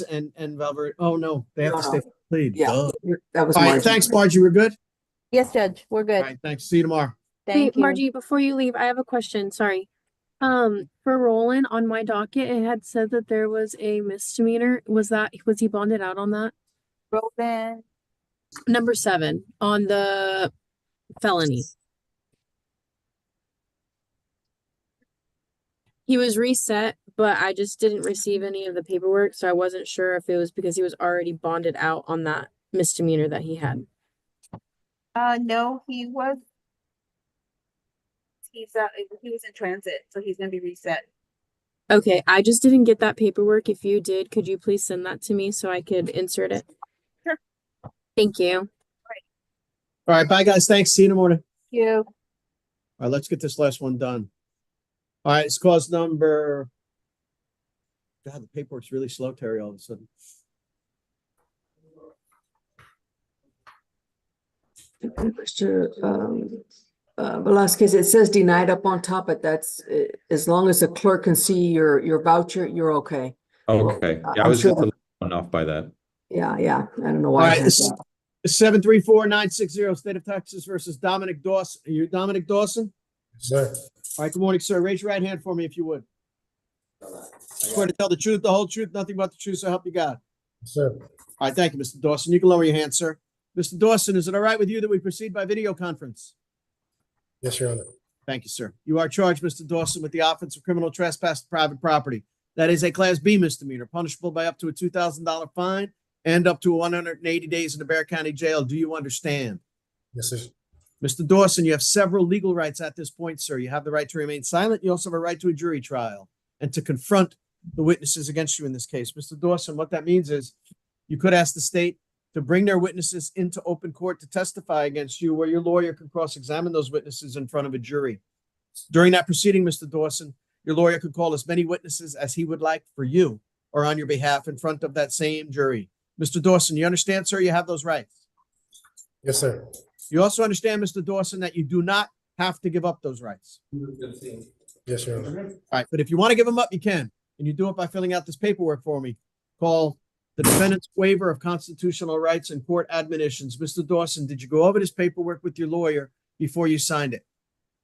and Valverde. Oh no, they have No, to stay no. for the plead. Yeah, Duh. that was All right, Margie. thanks, Margie. We're good. Yes, Judge, we're All good. right, thanks. See you tomorrow. Wait, Thank you. Margie, before you leave, I have a question. Sorry. For Roland on my docket, it had said that there was a misdemeanor. Was he bonded out on that? Roland, Number 7 on the felony. He was reset, but I just didn't receive any of the paperwork, so I wasn't sure if it was because he was already bonded out on that misdemeanor that he had. no, he was in transit, so he's gonna be reset. Okay, I just didn't get that paperwork. If you did, could you please send that to me so I could insert it? Sure. Thank you. All right, bye guys. Thanks. See you in the morning. You. All right, let's get this last one done. All right, it's cause number. God, the paperwork's really slow, Terry, all of a sudden. Mr. Velasquez, it says denied up on top, but that's, as long as the clerk can see your voucher, you're okay. Okay, yeah, I I'm was sure just a little thrown off by that. Yeah, I don't know All why. right, it has that. 734-960, State of Texas versus Dominic Dawson. Are you Dominic Dawson? Sir. All right, good morning, sir. Raise your right hand for me if you would. Swear to tell the truth, the whole truth, nothing but the truth, so help you God. Sir. All right, thank you, Mr. Dawson. You can lower your hand, sir. Mr. Dawson, is it all right with you that we proceed by video conference? Yes, Your Honor. Thank you, sir. You are charged, Mr. Dawson, with the offense of criminal trespass to private property. That is a Class B misdemeanor, punishable by up to a $2,000 fine and up to 180 days in the Bexar County Jail. Do you understand? Yes, sir. Mr. Dawson, you have several legal rights at this point, sir. You have the right to remain silent. You also have a right to a jury trial and to confront the witnesses against you in this case. Mr. Dawson, what that means is you could ask the state to bring their witnesses into open court to testify against you, where your lawyer can cross-examine those witnesses in front of a jury. During that proceeding, Mr. Dawson, your lawyer could call as many witnesses as he would like for you or on your behalf in front of that same jury. Mr. Dawson, you understand, sir, you have those rights? Yes, sir. You also understand, Mr. Dawson, that you do not have to give up those rights. Yes, Your Honor. All right, but if you want to give them up, you can. And you do it by filling out this paperwork for me. Call the defendant's waiver of constitutional rights and court admonitions. Mr. Dawson, did you go over this paperwork with your lawyer before you signed it?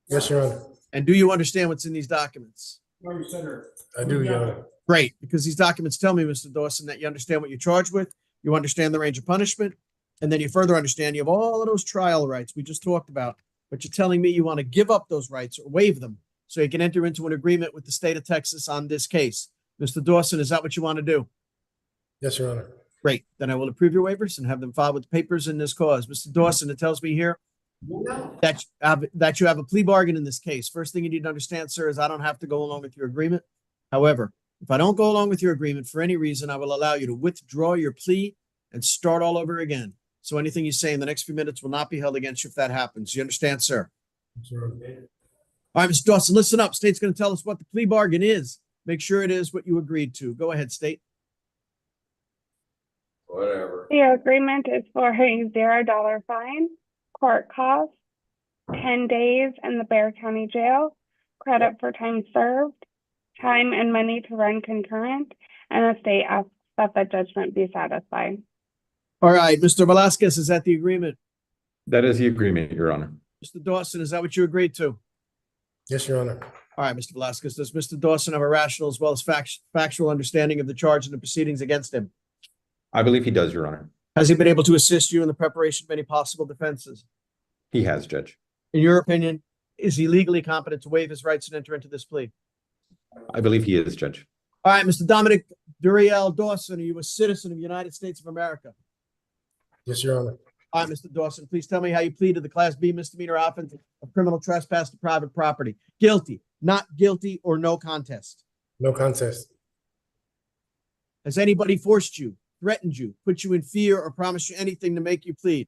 Yes, Your Honor. And do you understand what's in these documents? I do, Your Honor. Great, because these documents tell me, Mr. Dawson, that you understand what you're charged with, you understand the range of punishment, and then you further understand you have all of those trial rights we just talked about, but you're telling me you want to give up those rights or waive them so you can enter into an agreement with the state of Texas on this case. Mr. Dawson, is that what you want to do? Yes, Your Honor. Great, then I will approve your waivers and have them filed with the papers in this cause. Mr. Dawson, it tells me here that you have a plea bargain in this case. First thing you need to understand, sir, is I don't have to go along with your agreement. However, if I don't go along with your agreement for any reason, I will allow you to withdraw your plea and start all over again. So anything you say in the next few minutes will not be held against you if that happens. You understand, sir? Yes, Your Honor. All right, Mr. Dawson, listen up. State's going to tell us what the plea bargain is. Make sure it is what you agreed to. Go ahead, State. Whatever. The agreement is for a $0 fine, court costs, 10 days in the Bexar County Jail, credit for time served, time and money to run concurrent, and the state asks that the judgment be satisfied. All right, Mr. Velasquez, is that the agreement? That is the agreement, Your Honor. Mr. Dawson, is that what you agreed to? Yes, Your Honor. All right, Mr. Velasquez, does Mr. Dawson have a rational as well as factual understanding of the charge and the proceedings against him? I believe he does, Your Honor. Has he been able to assist you in the preparation of any possible defenses? He has, Judge. In your opinion, is he legally competent to waive his rights and enter into this plea? I believe he is, Judge. All right, Mr. Dominic Duriel Dawson, are you a citizen of the United States of America? Yes, Your Honor. All right, Mr. Dawson, please tell me how you pleaded the Class B misdemeanor offense of criminal trespass to private property. Guilty, not guilty, or no contest? No contest. Has anybody forced you, threatened you, put you in fear, or promised you anything to make you plead?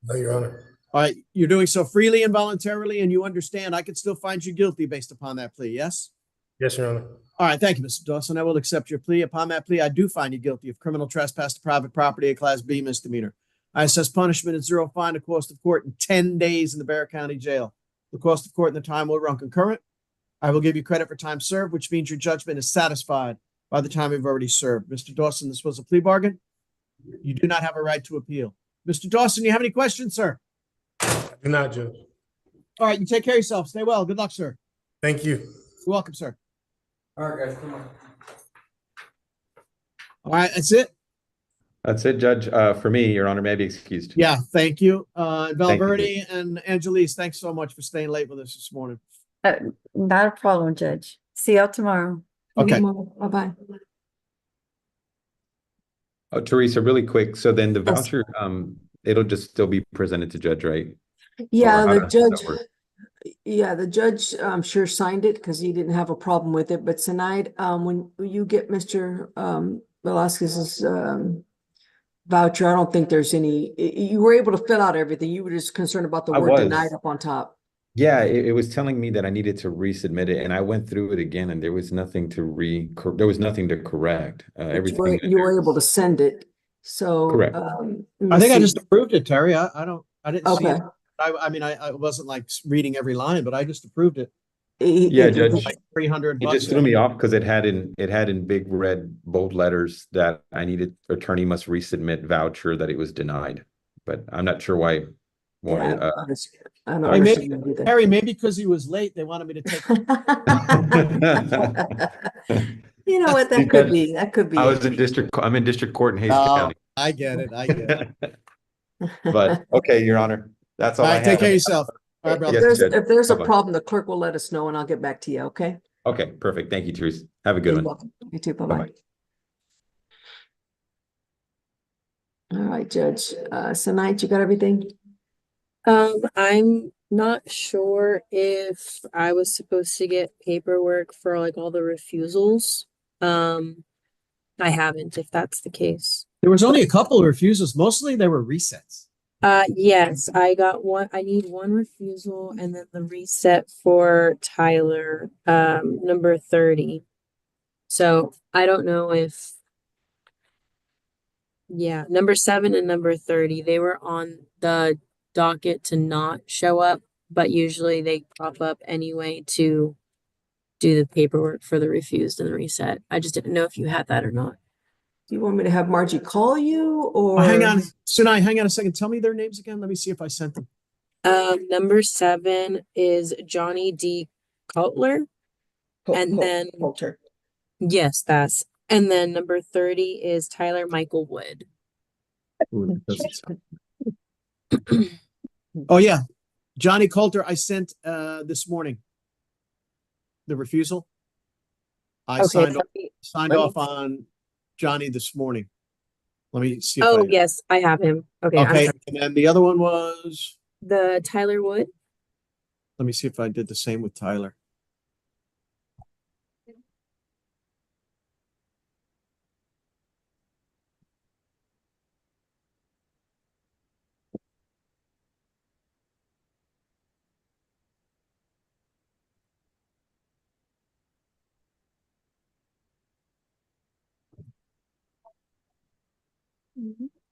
No, Your Honor. All right, you're doing so freely and voluntarily, and you understand I could still find you guilty based upon that plea, yes? Yes, Your Honor. All right, thank you, Mr. Dawson. I will accept your plea. Upon that plea, I do find you guilty of criminal trespass to private property, a Class B misdemeanor. I assess punishment at 0 fine, the cost of court, in 10 days in the Bexar County Jail. The cost of court and the time will run concurrent. I will give you credit for time served, which means your judgment is satisfied. by the time you've already served. Mr. Dawson, this was a plea bargain. You do not have a right to appeal. Mr. Dawson, you have any questions, sir? Do not, Judge. All right, you take care of yourself. Stay well. Good luck, sir. Thank you. You're welcome, sir. All right, guys, come on. All right, that's it. That's it, Judge. For me, Your Honor, may I be excused. Yeah, thank you. Thank Valverde and Angelise, thanks so much for staying late with us this morning. Not a problem, Judge. See y'all tomorrow. Okay. Bye-bye. Oh, Teresa, really quick. So then the Yes. voucher, it'll just still be presented to Judge, right? Yeah, Or how the does that judge, work? yeah, the judge, I'm sure signed it because he didn't have a problem with it, but tonight, when you get Mr. Velasquez's, voucher, I don't think there's any, you were able to fill out everything. You were just concerned about the I word was. denied up on top. Yeah, it was telling me that I needed to resubmit it, and I went through it again, and there was nothing to there was nothing to correct. But Everything. you were able to send it, so. Correct. Let I me think I see. just approved it, Terry. I didn't see Okay. it. I mean, I wasn't like reading every line, but I just approved it. Yeah, Judge. Like 300 It bucks. just threw me off because it had in big red bold letters that I needed attorney must resubmit voucher that it was denied. But I'm not sure why. Yeah, I don't Hey, maybe- understand either. Harry, maybe because he was late, they wanted me to take. You know what, that could be, that could be. I'm it. in district court in Hayes Oh, County. I get it. I get it. But okay, Your Honor, that's all All I right, take care of have. yourself. All right, brother. If Yes, there's, Judge. if there's a Bye-bye. problem, the clerk will let us know and I'll get back to you, okay? Okay, perfect. Thank you, Teresa. Have a good You're one. welcome. You too, bye-bye. Bye-bye. All right, Judge, tonight you got everything? I'm not sure if I was supposed to get paperwork for like all the refusals. I haven't, if that's the case. There was only a couple of refusals. Mostly they were resets. Yes, I got one. I need one refusal and then the reset for Tyler, number 30. So I don't know if, yeah, number 7 and number 30, they were on the docket to not show up, but usually they pop up anyway to do the paperwork for the refused and the reset. I just didn't know if you had that or not. Do you want me to have Margie call you or? Oh, hang on, Sunai, hang on a second. Tell me their names again. Let me see if I sent them. Number 7 is Johnny D. Cutler. And then, Coulter. yes, and then number 30 is Tyler Michael Wood. Ooh, that doesn't sound- Oh, yeah. Johnny Coulter, I sent this morning. The refusal. I signed let me- signed let me- off on Johnny this morning. Let me see. If Oh, I, yes, I have him. Okay, I'm Okay. sorry. And then the other one was, The Tyler Wood. let me see if I did the same with Tyler.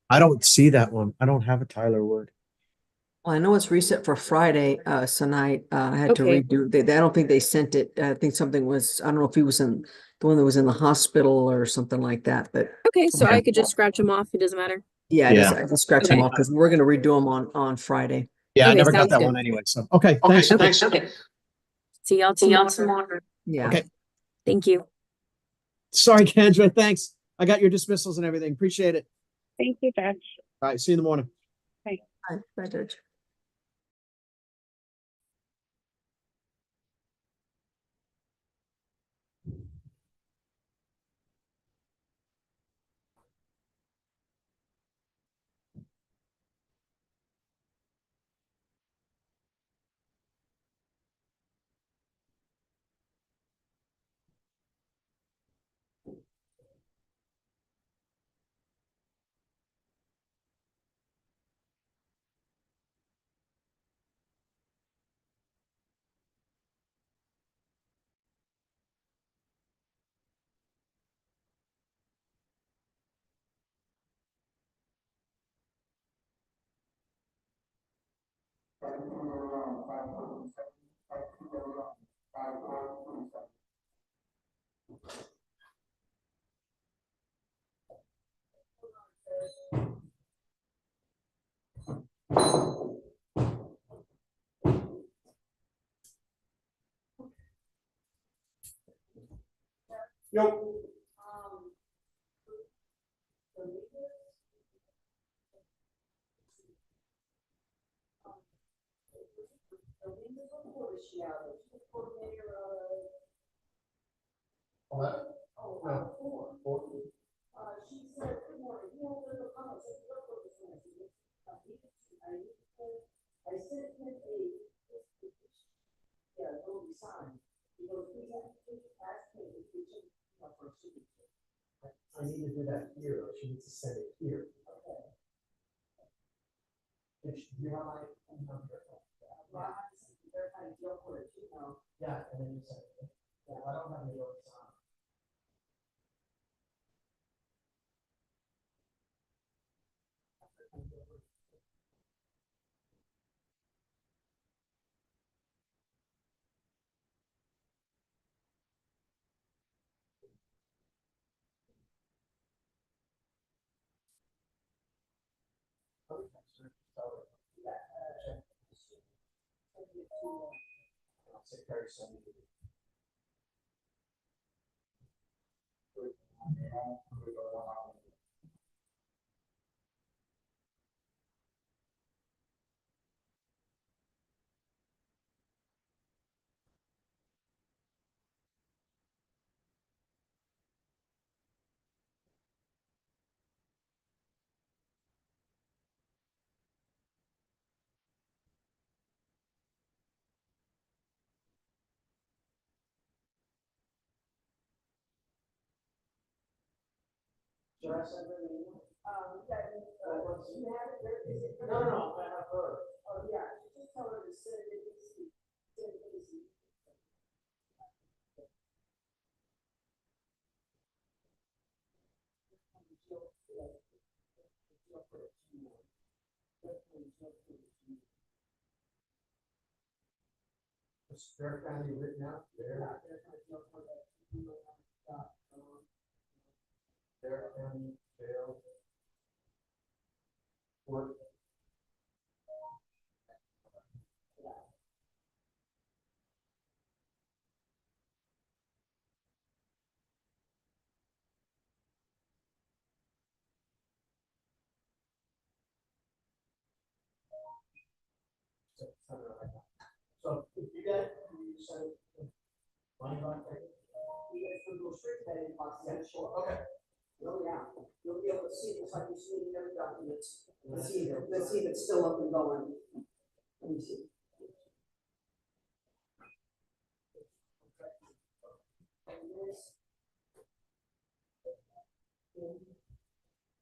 I don't see that one. I don't have a Tyler Wood. Well, I know it's reset for Friday, tonight. I had to Okay. redo, I don't think they sent it. I think something was, I don't know if he was in, the one that was in the hospital or something like that, but Okay, so Okay. I could just scratch him off. It doesn't matter. yeah, Yeah. I just scratch them Okay. off because we're gonna redo them on Friday. Yeah, I Okay, never got sounds that good. one anyway. So, okay, thanks. Okay. See y'all tomorrow. Yeah. Okay. Thank you. Sorry, Kendra. Thanks. I got your dismissals and everything. Appreciate it. Thank you, Judge. All right. See you in the morning. Bye, Judge. Yo. I need to do that here, or she needs to send it here. Okay. You have my phone number. Yeah, and then you send it. Yeah, I don't have any other sign. Should I send her an email? No, I have her. Oh, yeah, just tell her to send it easy. Send it easy. Is Bear County written out there? Bear County Jail. Court. So if you get, you send money back there. You guys can go straight to that inbox, yeah, sure, okay. Oh, yeah, you'll be able to see, it's like you're seeing every document. Let's see if it's still up and going. Let me see.